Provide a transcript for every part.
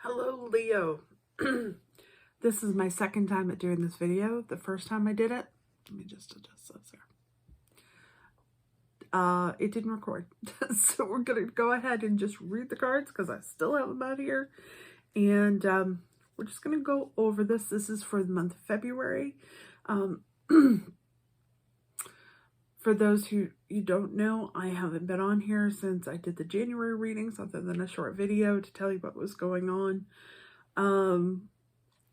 Hello, Leo. This is my second time at doing this video. The first time I did it, let me just adjust this here. It didn't record. So we're going to go ahead and just read the cards because I still have them out here. And we're just going to go over this. This is for the month of February. For those who you don't know, I haven't been on here since I did the January readings, other than a short video to tell you what was going on.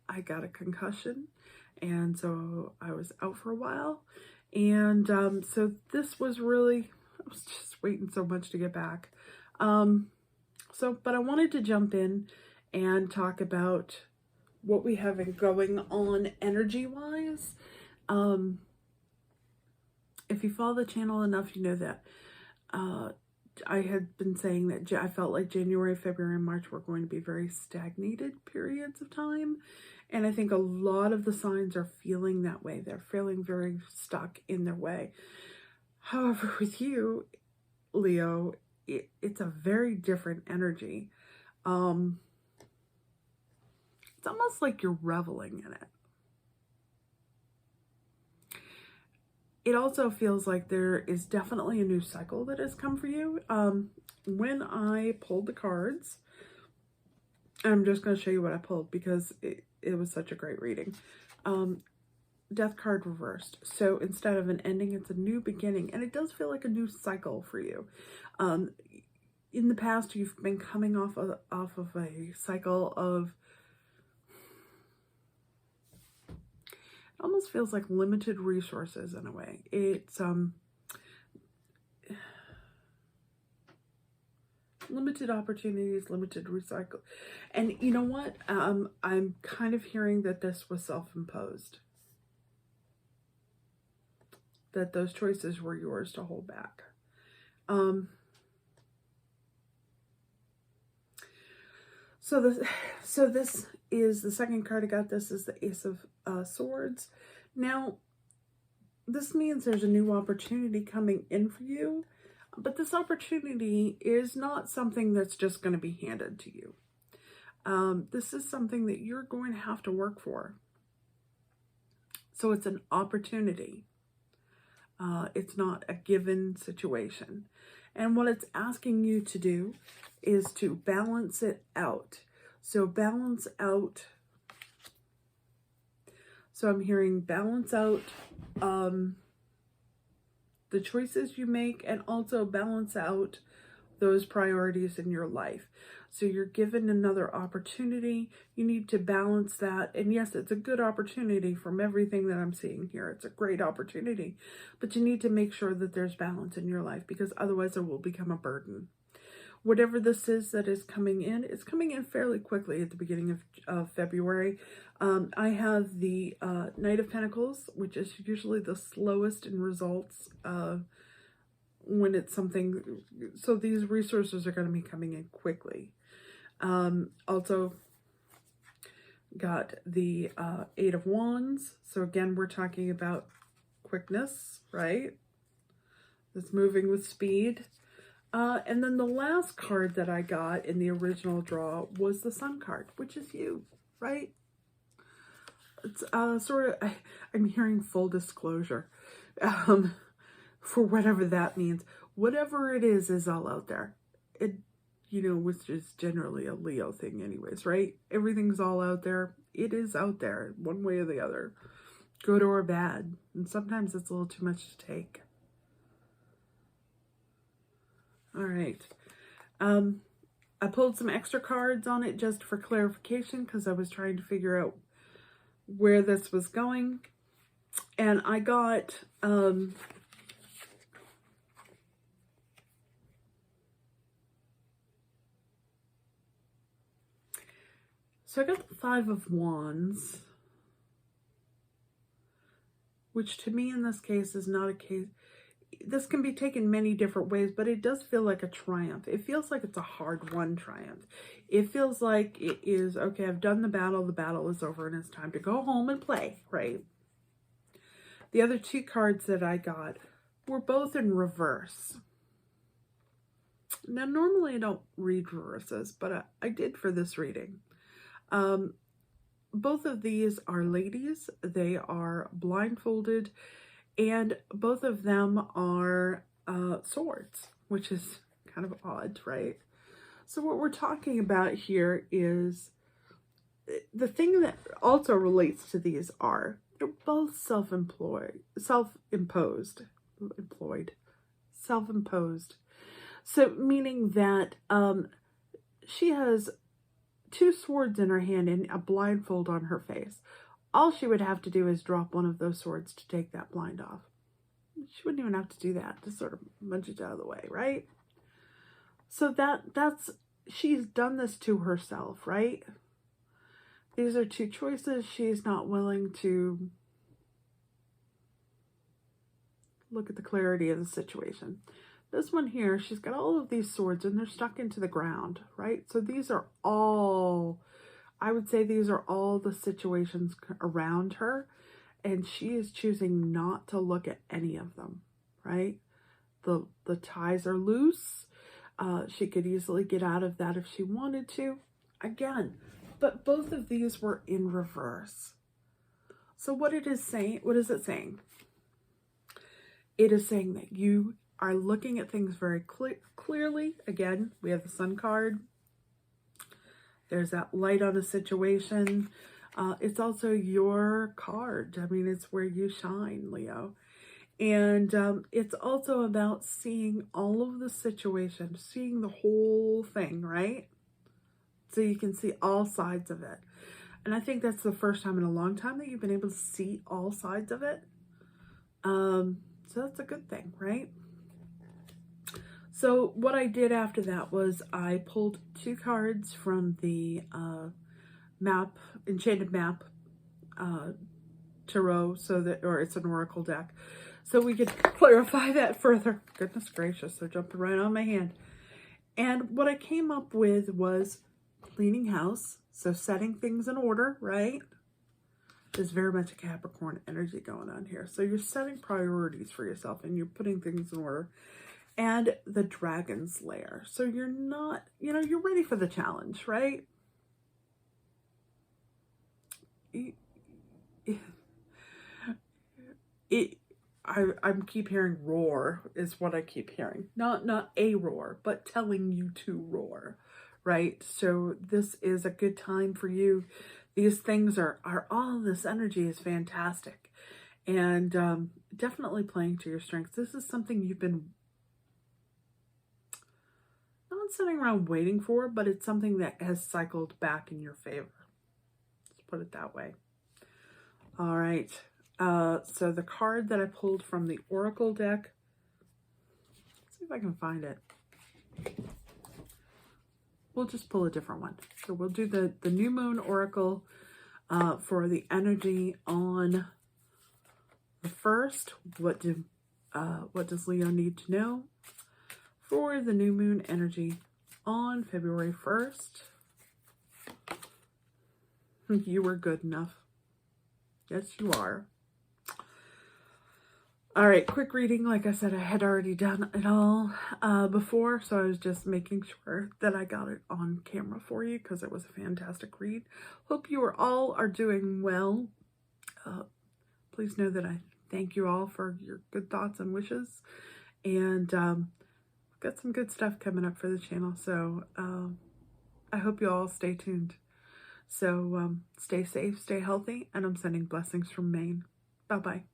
I got a concussion, and so I was out for a while. And so this was really, I was just waiting so much to get back. But I wanted to jump in and talk about what we have going on energy-wise. If you follow the channel enough, you know that I had been saying that I felt like January, February, and March were going to be very stagnated periods of time. And I think a lot of the signs are feeling that way. They're feeling very stuck in their way. However, with you, Leo, it's a very different energy. It's almost like you're reveling in it. It also feels like there is definitely a new cycle that has come for you. When I pulled the cards, I'm just going to show you what I pulled because it was such a great reading. Death card reversed. So instead of an ending, it's a new beginning. And it does feel like a new cycle for you. In the past, you've been coming off of a cycle of, almost feels like limited resources in a way. It's limited opportunities, limited recycle. And you know what? I'm kind of hearing that this was self-imposed. That those choices were yours to hold back. So this is the second card I got. This is the Ace of Swords. Now, this means there's a new opportunity coming in for you, but this opportunity is not something that's just going to be handed to you. This is something that you're going to have to work for. So it's an opportunity. It's not a given situation. And what it's asking you to do is to balance it out. So balance out. So I'm hearing balance out the choices you make, and also balance out those priorities in your life. So you're given another opportunity. You need to balance that. And yes, it's a good opportunity from everything that I'm seeing here. It's a great opportunity. But you need to make sure that there's balance in your life, because otherwise it will become a burden. Whatever this is that is coming in, it's coming in fairly quickly at the beginning of February. I have the Knight of Pentacles, which is usually the slowest in results when it's something. So these resources are going to be coming in quickly. Also got the Eight of Wands. So again, we're talking about quickness, right? It's moving with speed. And then the last card that I got in the original draw was the Sun card, which is you, right? It's sort of, I'm hearing full disclosure for whatever that means. Whatever it is all out there. It, you know, which is generally a Leo thing anyways, right? Everything's all out there. It is out there one way or the other, good or bad. And sometimes it's a little too much to take. All right. I pulled some extra cards on it just for clarification because I was trying to figure out where this was going. And I got so I got the Five of Wands, which to me in this case is not a case. This can be taken many different ways, but it does feel like a triumph. It feels like it's a hard-won triumph. It feels like it is, okay, I've done the battle is over, and it's time to go home and play, right? The other two cards that I got were both in reverse. Now, normally I don't read reverses, but I did for this reading. Both of these are ladies. They are blindfolded, and both of them are swords, which is kind of odd, right? So what we're talking about here is the thing that also relates to these are they're both self-imposed. So meaning that she has two swords in her hand and a blindfold on her face. All she would have to do is drop one of those swords to take that blind off. She wouldn't even have to do that, just sort of munch it out of the way, right? So that's she's done this to herself, right? These are two choices. She's not willing to look at the clarity of the situation. This one here, she's got all of these swords and they're stuck into the ground, right? So these are all, I would say these are all the situations around her, and she is choosing not to look at any of them, right? The ties are loose. She could easily get out of that if she wanted to. Again, but both of these were in reverse. So what it is saying, what is it saying? It is saying that you are looking at things very clearly. Again, we have the Sun card. There's that light on a situation. It's also your card. I mean, it's where you shine, Leo. And it's also about seeing all of the situations, seeing the whole thing, right? So you can see all sides of it. And I think that's the first time in a long time that you've been able to see all sides of it. So that's a good thing, right? So what I did after that was I pulled two cards from the Enchanted Map Tarot, or it's an Oracle deck. So we could clarify that further. Goodness gracious, they're jumping right on my hand. And what I came up with was cleaning house. So setting things in order, right? There's very much a Capricorn energy going on here. So you're setting priorities for yourself and you're putting things in order. And the Dragon's Lair. So you're not, you're ready for the challenge, right? I keep hearing roar is what I keep hearing. Not a roar, but telling you to roar, right? So this is a good time for you. These things are all this energy is fantastic. And definitely playing to your strengths. This is something you've been not sitting around waiting for, but it's something that has cycled back in your favor. Let's put it that way. All right. So the card that I pulled from the Oracle deck, let's see if I can find it. We'll just pull a different one. So we'll do the New Moon Oracle for the energy on the 1st. What does Leo need to know for the new moon energy on February 1st? You were good enough. Yes, you are. All right, quick reading. Like I said, I had already done it all before, so I was just making sure that I got it on camera for you because it was a fantastic read. Hope you all are doing well. Please know that I thank you all for your good thoughts and wishes. And got some good stuff coming up for the channel, so I hope you all stay tuned. So stay safe, stay healthy, and I'm sending blessings from Maine. Bye-bye.